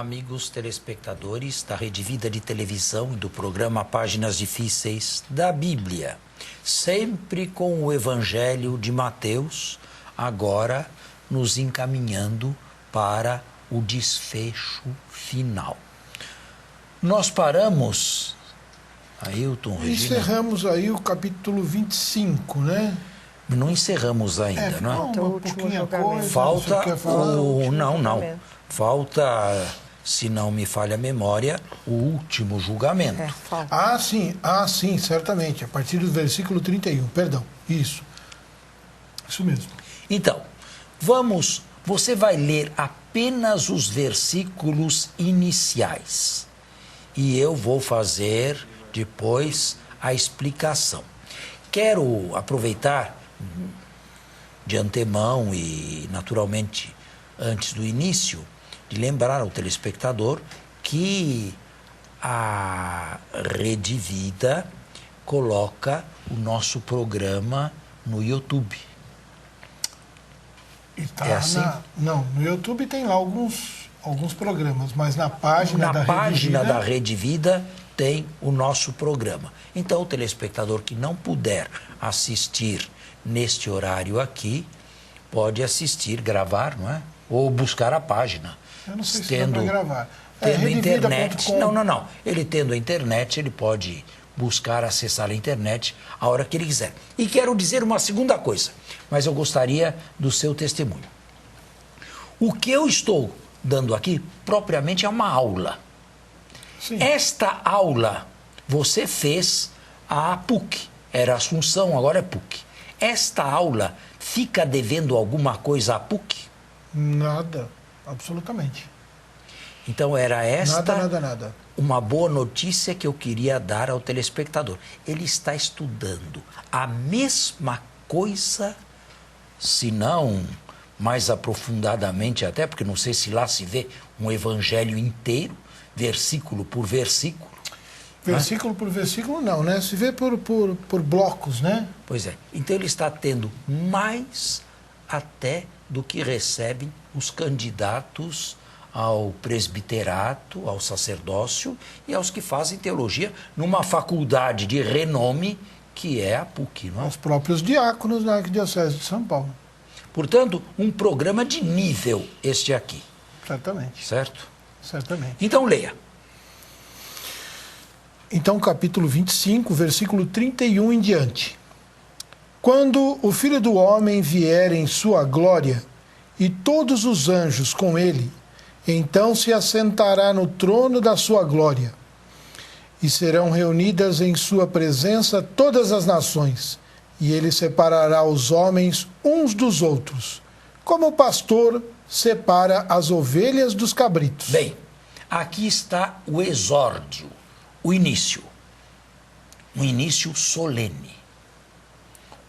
amigos telespectadores da Rede Vida de Televisão e do programa Páginas Difíceis da Bíblia, sempre com o Evangelho de Mateus, agora nos encaminhando para o desfecho final. Nós paramos, Ailton, Regina... Encerramos aí o capítulo 25, né? Não encerramos ainda, não é? Falta um pouquinho coisa. Falta o... Não. Falta, se não me falha a memória, o último julgamento. Sim, certamente. A partir do versículo 31, perdão. Isso mesmo. Então, você vai ler apenas os versículos iniciais. E eu vou fazer depois a explicação. Quero aproveitar de antemão e, naturalmente, antes do início, de lembrar ao telespectador que a Rede Vida coloca o nosso programa no YouTube. É assim? Não, no YouTube tem lá alguns programas, mas na página da Rede Vida tem o nosso programa. Então, o telespectador que não puder assistir neste horário aqui, pode assistir, gravar, não é? Ou buscar a página. Eu não sei se dá para gravar. Tendo internet. Não. Ele tendo a internet, ele pode buscar, acessar a internet a hora que ele quiser. E quero dizer uma segunda coisa, mas eu gostaria do seu testemunho. O que eu estou dando aqui, propriamente, é uma aula. Sim. Esta aula você fez a PUC. Era Assunção, agora é PUC. Esta aula fica devendo alguma coisa à PUC? Nada, absolutamente. Então era esta nada. Uma boa notícia que eu queria dar ao telespectador. Ele está estudando a mesma coisa, se não mais aprofundadamente até, porque não sei se lá se vê um evangelho inteiro, versículo por versículo. Versículo por versículo não, né? Se vê por blocos, né? Pois é. Então ele está tendo mais até do que recebem os candidatos ao presbiterato, ao sacerdócio e aos que fazem teologia numa faculdade de renome que é a PUC, não é? Os próprios diáconos da Arquidiocese de São Paulo. Portanto, um programa de nível este aqui. Certamente. Certo? Certamente. Então leia. Então, capítulo 25, versículo 31 em diante. Quando o Filho do Homem vier em sua glória, e todos os anjos com ele, então se assentará no trono da sua glória, e serão reunidas em sua presença todas as nações, e ele separará os homens uns dos outros, como o pastor separa as ovelhas dos cabritos. Bem, aqui está o exórdio, o início. Um início solene.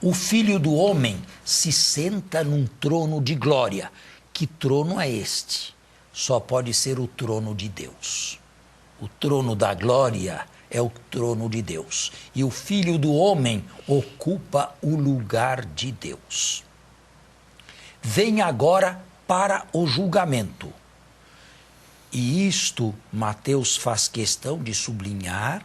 O Filho do Homem se senta num trono de glória. Que trono é este? Só pode ser o trono de Deus. O trono da glória é o trono de Deus. E o Filho do Homem ocupa o lugar de Deus. Vem agora para o julgamento. E isto Mateus faz questão de sublinhar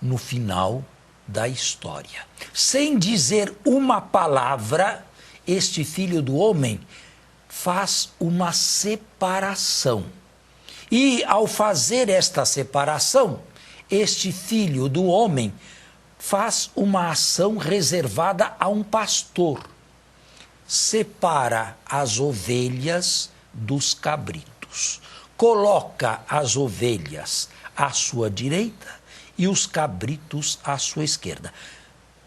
no final da história. Sem dizer uma palavra, este Filho do Homem faz uma separação. E ao fazer esta separação, este Filho do Homem faz uma ação reservada a um pastor. Separa as ovelhas dos cabritos. Coloca as ovelhas à sua direita e os cabritos à sua esquerda.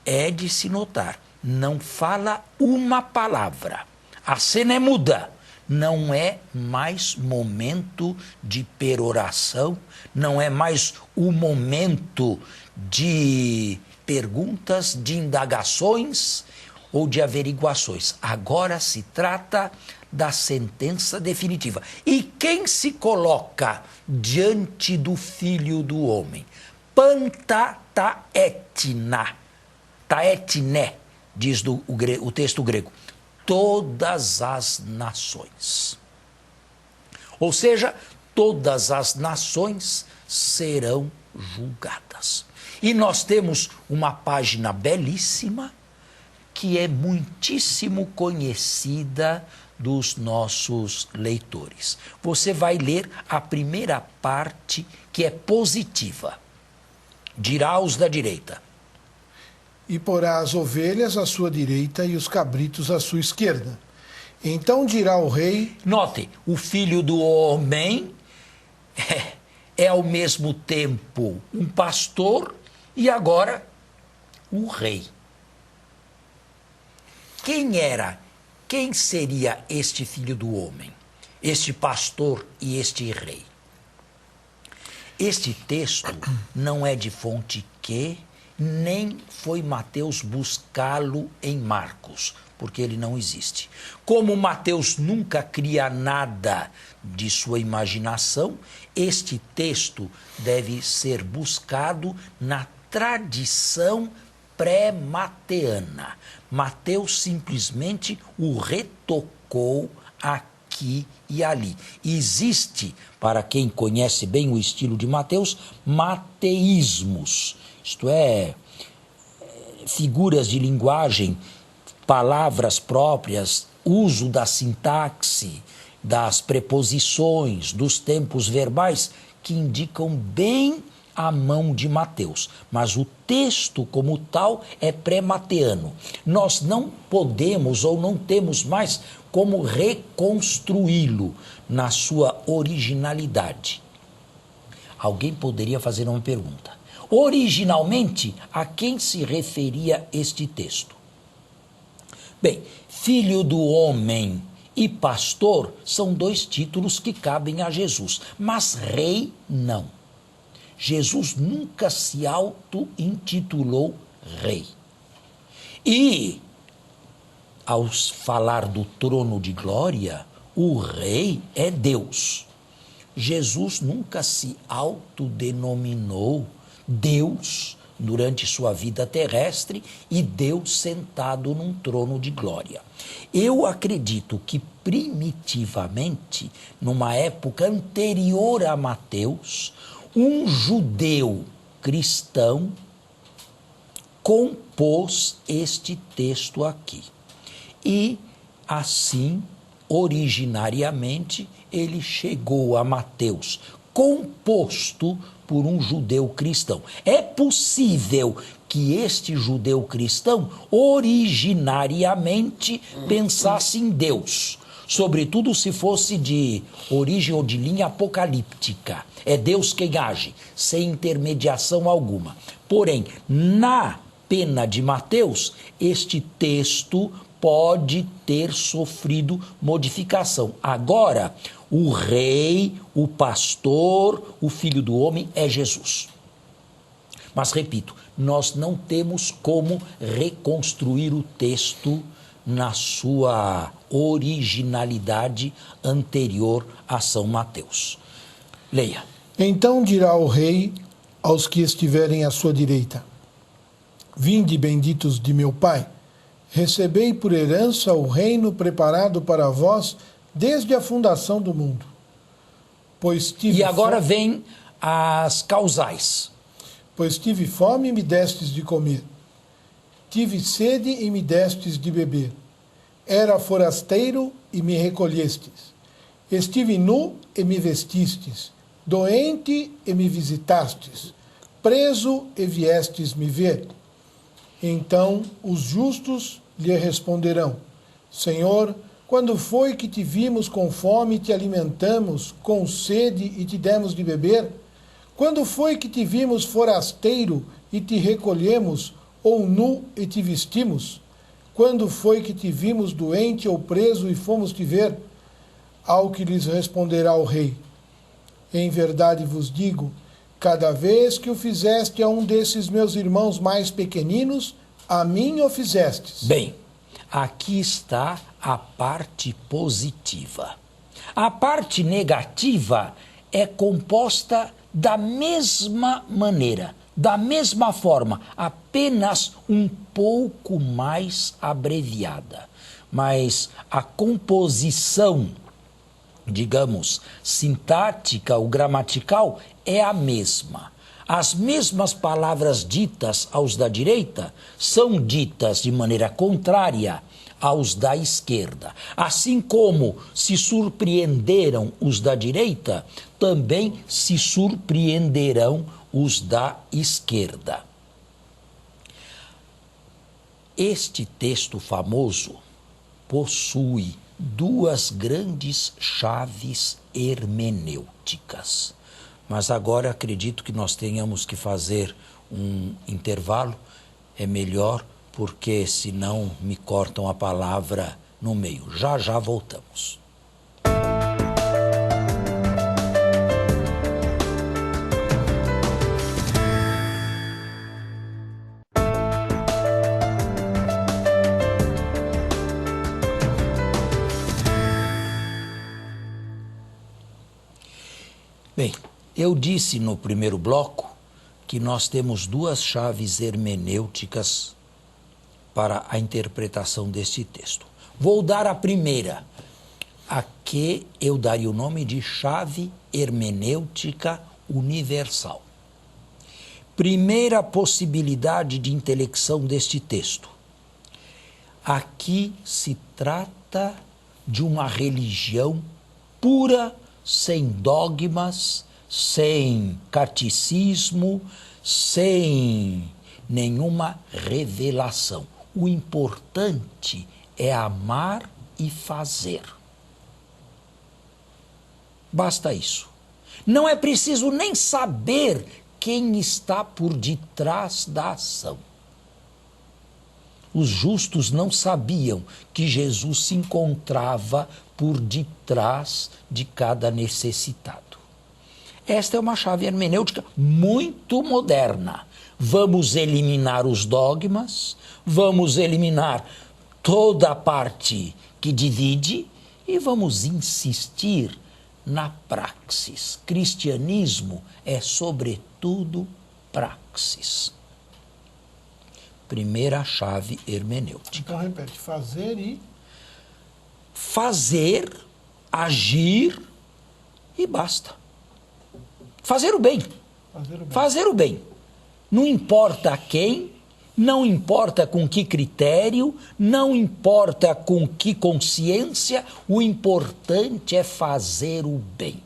É de se notar, não fala uma palavra. A cena é muda. Não é mais momento de peroração, não é mais o momento de perguntas, de indagações ou de averiguações. Agora se trata da sentença definitiva. E quem se coloca diante do Filho do Homem? Pantataetna, taetné, diz o texto grego, todas as nações. Ou seja, todas as nações serão julgadas. E nós temos uma página belíssima que é muitíssimo conhecida dos nossos leitores. Você vai ler a primeira parte, que é positiva. Dirá aos da direita. E porá as ovelhas à sua direita e os cabritos à sua esquerda. Então dirá o rei... Note, o filho do homem é ao mesmo tempo um pastor e agora um rei. Quem seria este filho do homem? Este pastor e este rei? Este texto não é de fonte Q, nem foi Mateus buscá-lo em Marcos, porque ele não existe. Como Mateus nunca cria nada de sua imaginação, este texto deve ser buscado na tradição pré-mateana. Mateus simplesmente o retocou aqui e ali. Existe, para quem conhece bem o estilo de Mateus, mateísmos, isto é, figuras de linguagem, palavras próprias, uso da sintaxe, das preposições, dos tempos verbais, que indicam bem a mão de Mateus, mas o texto como tal é pré-mateano. Nós não podemos ou não temos mais como reconstruí-lo na sua originalidade. Alguém poderia fazer uma pergunta. Originalmente, a quem se referia este texto? Bem, filho do homem e pastor são dois títulos que cabem a Jesus, mas rei não. Jesus nunca se auto-intitulou rei. E, ao falar do trono de glória, o rei é Deus. Jesus nunca se autodenominou Deus durante sua vida terrestre e Deus sentado num trono de glória. Eu acredito que primitivamente, numa época anterior a Mateus, um judeu cristão compôs este texto aqui. E, assim, originariamente, ele chegou a Mateus, composto por um judeu cristão. É possível que este judeu cristão, originariamente, pensasse em Deus, sobretudo se fosse de origem ou de linha apocalíptica. É Deus quem age, sem intermediação alguma. Porém, na pena de Mateus, este texto pode ter sofrido modificação. Agora, o rei, o pastor, o filho do homem é Jesus. Mas, repito, nós não temos como reconstruir o texto na sua originalidade anterior a São Mateus. Leia. Então dirá o rei aos que estiverem à sua direita: Vinde, benditos de meu Pai, recebei por herança o reino preparado para vós desde a fundação do mundo. Pois tive E agora vem as causais. Pois tive fome e me destes de comer. Tive sede e me destes de beber. Era forasteiro e me recolhestes. Estive nu e me vestistes. Doente e me visitastes. Preso e viestes me ver. Então os justos lhe responderão: Senhor, quando foi que te vimos com fome e te alimentamos, com sede e te demos de beber? Quando foi que te vimos forasteiro e te recolhemos, ou nu e te vestimos? Quando foi que te vimos doente ou preso e fomos te ver? Ao que lhes responderá o rei: Em verdade vos digo, cada vez que o fizeste a um desses meus irmãos mais pequeninos, a mim o fizestes. Bem, aqui está a parte positiva. A parte negativa é composta da mesma maneira, da mesma forma, apenas um pouco mais abreviada. Mas a composição digamos, sintática ou gramatical é a mesma. As mesmas palavras ditas aos da direita são ditas de maneira contrária aos da esquerda. Assim como se surpreenderam os da direita, também se surpreenderão os da esquerda. Este texto famoso possui duas grandes chaves hermenêuticas. Mas agora acredito que nós tenhamos que fazer um intervalo. É melhor, porque senão me cortam a palavra no meio. Já já voltamos. Bem, eu disse no primeiro bloco que nós temos duas chaves hermenêuticas para a interpretação deste texto. Vou dar a primeira, a que eu daria o nome de chave hermenêutica universal. Primeira possibilidade de intelecção deste texto. Aqui se trata de uma religião pura, sem dogmas, sem catecismo, sem nenhuma revelação. O importante é amar e fazer. Basta isso. Não é preciso nem saber quem está por detrás da ação. Os justos não sabiam que Jesus se encontrava por detrás de cada necessitado. Esta é uma chave hermenêutica muito moderna. Vamos eliminar os dogmas, vamos eliminar toda a parte que divide e vamos insistir na praxis. Cristianismo é, sobretudo, praxis. Primeira chave hermenêutica. Então, repete, fazer, agir e basta. Fazer o bem. Fazer o bem. Não importa quem, não importa com que critério, não importa com que consciência, o importante é fazer o bem.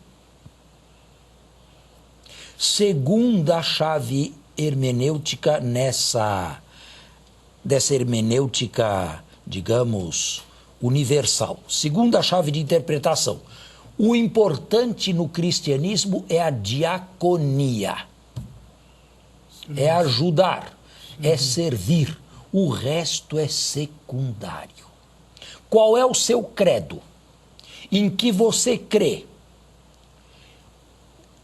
Segunda chave hermenêutica dessa hermenêutica, digamos, universal. Segunda chave de interpretação. O importante no cristianismo é a diaconia. É ajudar, é servir. O resto é secundário. Qual é o seu credo? Em que você crê?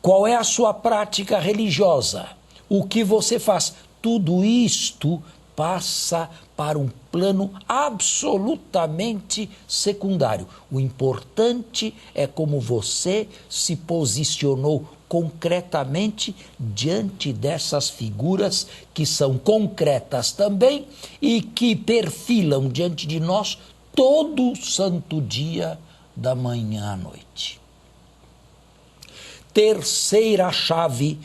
Qual é a sua prática religiosa? O que você faz? Tudo isto passa para um plano absolutamente secundário. O importante é como você se posicionou concretamente diante dessas figuras que são concretas também e que perfilam diante de nós todo santo dia, da manhã à noite. Terceira chave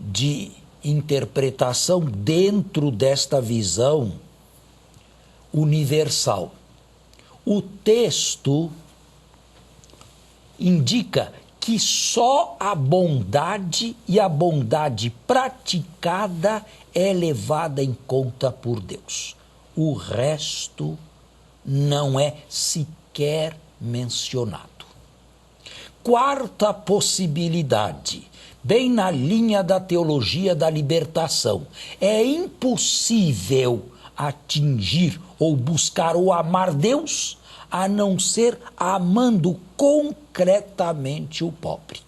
de interpretação dentro desta visão universal. O texto indica que só a bondade e a bondade praticada é levada em conta por Deus. O resto não é sequer mencionado. Quarta possibilidade, bem na linha da teologia da libertação. É impossível atingir ou buscar ou amar Deus a não ser amando concretamente o pobre,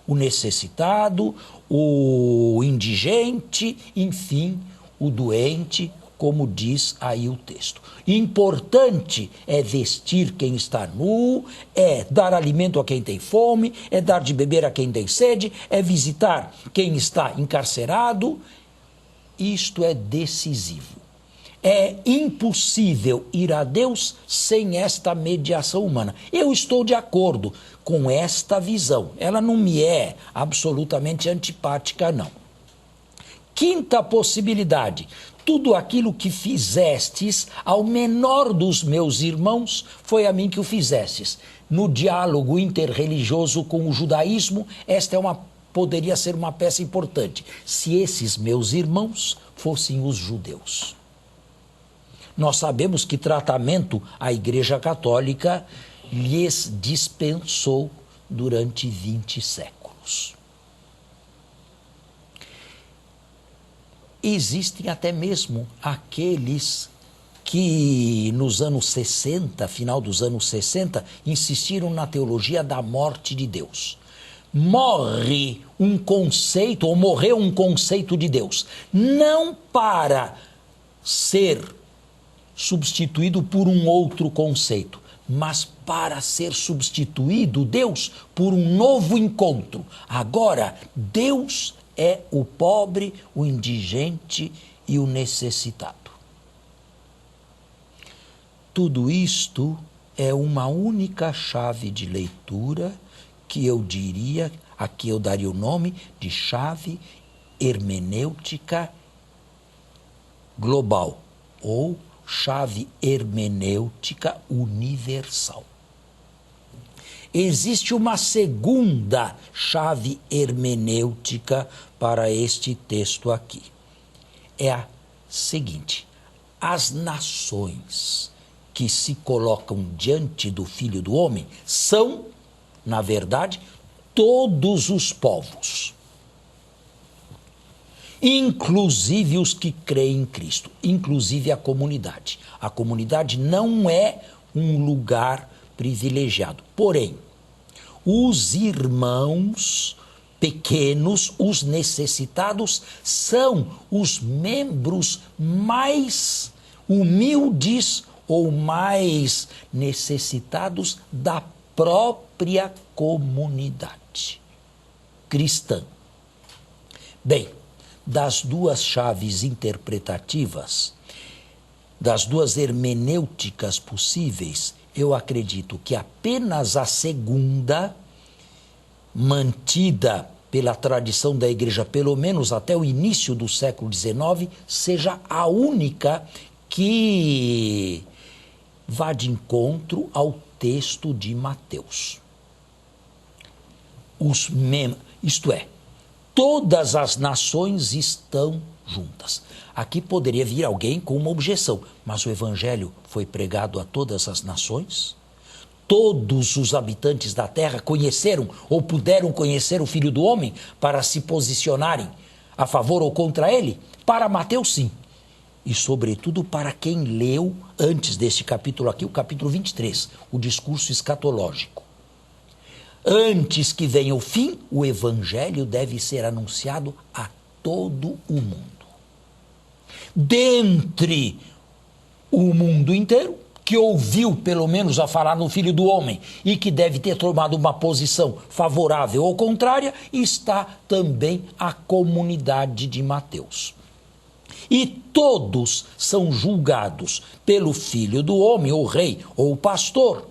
o necessitado, o indigente, enfim, o doente, como diz aí o texto. Importante é vestir quem está nu, é dar alimento a quem tem fome, é dar de beber a quem tem sede, é visitar quem está encarcerado. Isto é decisivo. É impossível ir a Deus sem esta mediação humana. Eu estou de acordo com esta visão. Ela não me é absolutamente antipática, não. Quinta possibilidade. Tudo aquilo que fizestes ao menor dos meus irmãos, foi a mim que o fizestes. No diálogo interreligioso com o judaísmo, esta poderia ser uma peça importante. Se esses meus irmãos fossem os judeus. Nós sabemos que tratamento a Igreja Católica lhes dispensou durante 20 séculos. Existem até mesmo aqueles que nos anos 60, final dos anos 60, insistiram na teologia da morte de Deus. Morre um conceito, ou morreu um conceito de Deus, não para ser substituído por um outro conceito, mas para ser substituído, Deus, por um novo encontro. Agora, Deus é o pobre, o indigente e o necessitado. Tudo isto é uma única chave de leitura que eu diria, aqui eu daria o nome de chave hermenêutica global, ou chave hermenêutica universal. Existe uma segunda chave hermenêutica para este texto aqui. É a seguinte: as nações que se colocam diante do Filho do Homem são, na verdade, todos os povos. Inclusive os que creem em Cristo, inclusive a comunidade. A comunidade não é um lugar privilegiado. Porém, os irmãos pequenos, os necessitados, são os membros mais humildes ou mais necessitados da própria comunidade cristã. Bem, das duas chaves interpretativas, das duas hermenêuticas possíveis, eu acredito que apenas a segunda, mantida pela tradição da Igreja, pelo menos até o início do século XIX, seja a única que vá de encontro ao texto de Mateus. Isto é, todas as nações estão juntas. Aqui poderia vir alguém com uma objeção, mas o Evangelho foi pregado a todas as nações? Todos os habitantes da terra conheceram ou puderam conhecer o Filho do Homem para se posicionarem a favor ou contra ele? Para Mateus, sim. E, sobretudo, para quem leu, antes deste capítulo aqui, o capítulo 23, o discurso escatológico. Antes que venha o fim, o Evangelho deve ser anunciado a todo o mundo. Dentre o mundo inteiro, que ouviu pelo menos a falar no Filho do Homem e que deve ter tomado uma posição favorável ou contrária, está também a comunidade de Mateus. E todos são julgados pelo Filho do Homem, ou rei, ou pastor,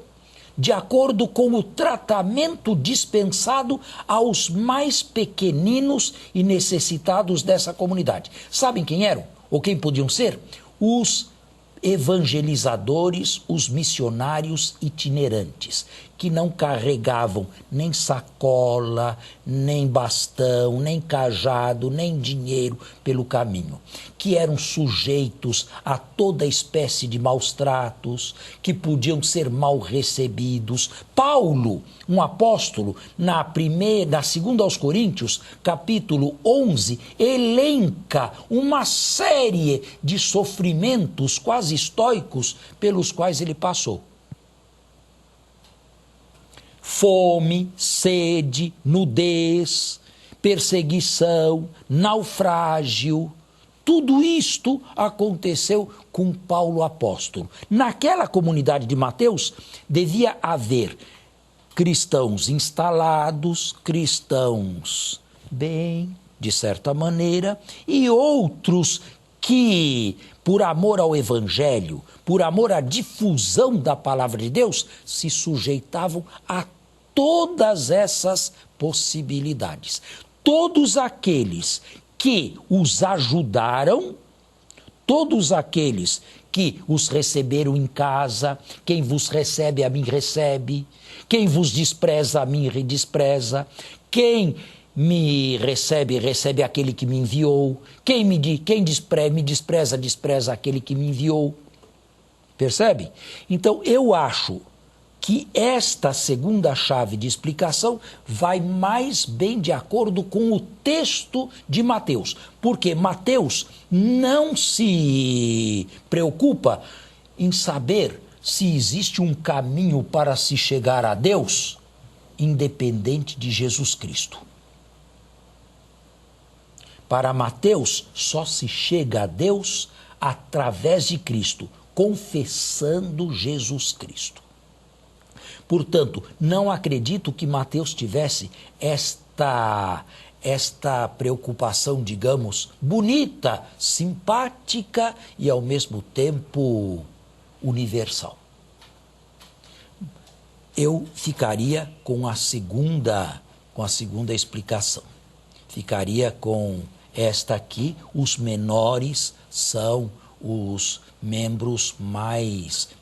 de acordo com o tratamento dispensado aos mais pequeninos e necessitados dessa comunidade. Sabem quem eram? Ou quem podiam ser? Os evangelizadores, os missionários itinerantes, que não carregavam nem sacola, nem bastão, nem cajado, nem dinheiro pelo caminho, que eram sujeitos a toda espécie de maus tratos, que podiam ser mal recebidos. Paulo, um apóstolo, na segunda aos Coríntios, capítulo 11, elenca uma série de sofrimentos quase estoicos pelos quais ele passou. Fome, sede, nudez, perseguição, naufrágio. Tudo isto aconteceu com Paulo apóstolo. Naquela comunidade de Mateus, devia haver cristãos instalados, cristãos bem, de certa maneira, e outros que, por amor ao Evangelho, por amor à difusão da palavra de Deus, se sujeitavam a todas essas possibilidades. Todos aqueles que os ajudaram, todos aqueles que os receberam em casa, quem vos recebe, a mim recebe, quem vos despreza, a mim despreza, quem me recebe, recebe aquele que me enviou, quem me despreza, despreza aquele que me enviou. Percebe? Então, eu acho que esta segunda chave de explicação vai mais bem de acordo com o texto de Mateus. Porque Mateus não se preocupa em saber se existe um caminho para se chegar a Deus independente de Jesus Cristo. Para Mateus, só se chega a Deus através de Cristo, confessando Jesus Cristo. Portanto, não acredito que Mateus tivesse esta preocupação, digamos, bonita, simpática e, ao mesmo tempo, universal. Eu ficaria com a segunda explicação. Ficaria com esta aqui: os menores são os membros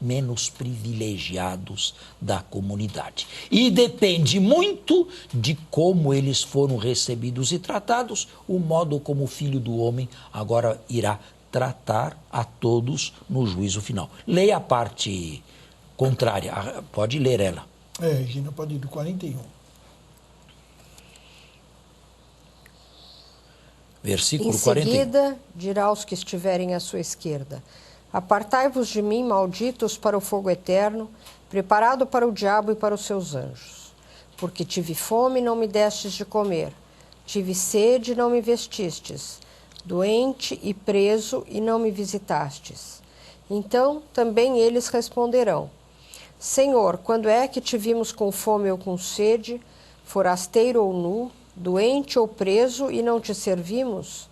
menos privilegiados da comunidade. E depende muito de como eles foram recebidos e tratados, o modo como o Filho do Homem agora irá tratar a todos no juízo final. Leia a parte contrária, pode ler ela. Regina, pode ir do 41. Versículo em 41. seguida, dirá aos que estiverem à sua esquerda: apartai-vos de mim, malditos, para o fogo eterno, preparado para o diabo e para os seus anjos. Porque tive fome e não me destes de comer, tive sede e não me vestistes, doente e preso e não me visitastes. Então também eles responderão: Senhor, quando é que te vimos com fome ou com sede, forasteiro ou nu, doente ou preso, e não te servimos?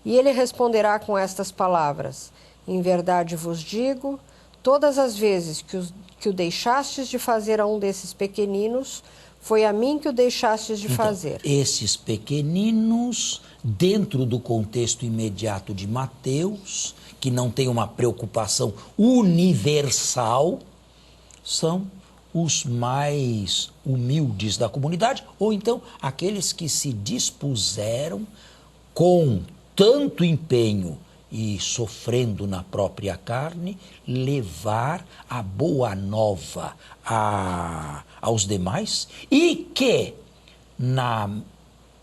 E ele responderá com estas palavras: em verdade vos digo, todas as vezes que o deixastes de fazer a um desses pequeninos, foi a mim que o deixastes de fazer. Esses pequeninos, dentro do contexto imediato de Mateus, que não tem uma preocupação universal, são os mais humildes da comunidade, ou então aqueles que se dispuseram com tanto empenho e sofrendo na própria carne, levar a boa nova aos demais, e que, na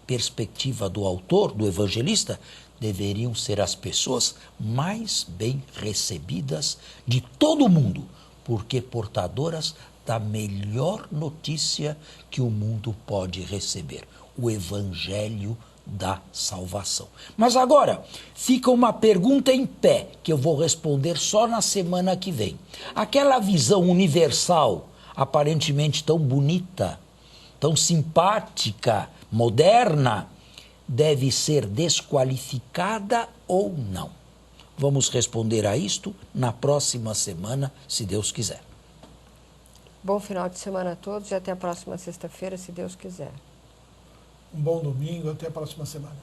perspectiva do autor, do evangelista, deveriam ser as pessoas mais bem recebidas de todo o mundo, porque portadoras da melhor notícia que o mundo pode receber, o Evangelho da salvação. Mas agora, fica uma pergunta em pé, que eu vou responder só na semana que vem. Aquela visão universal, aparentemente tão bonita, tão simpática, moderna, deve ser desqualificada ou não? Vamos responder a isto na próxima semana, se Deus quiser. Bom final de semana a todos e até a próxima sexta-feira, se Deus quiser. Um bom domingo, até a próxima semana.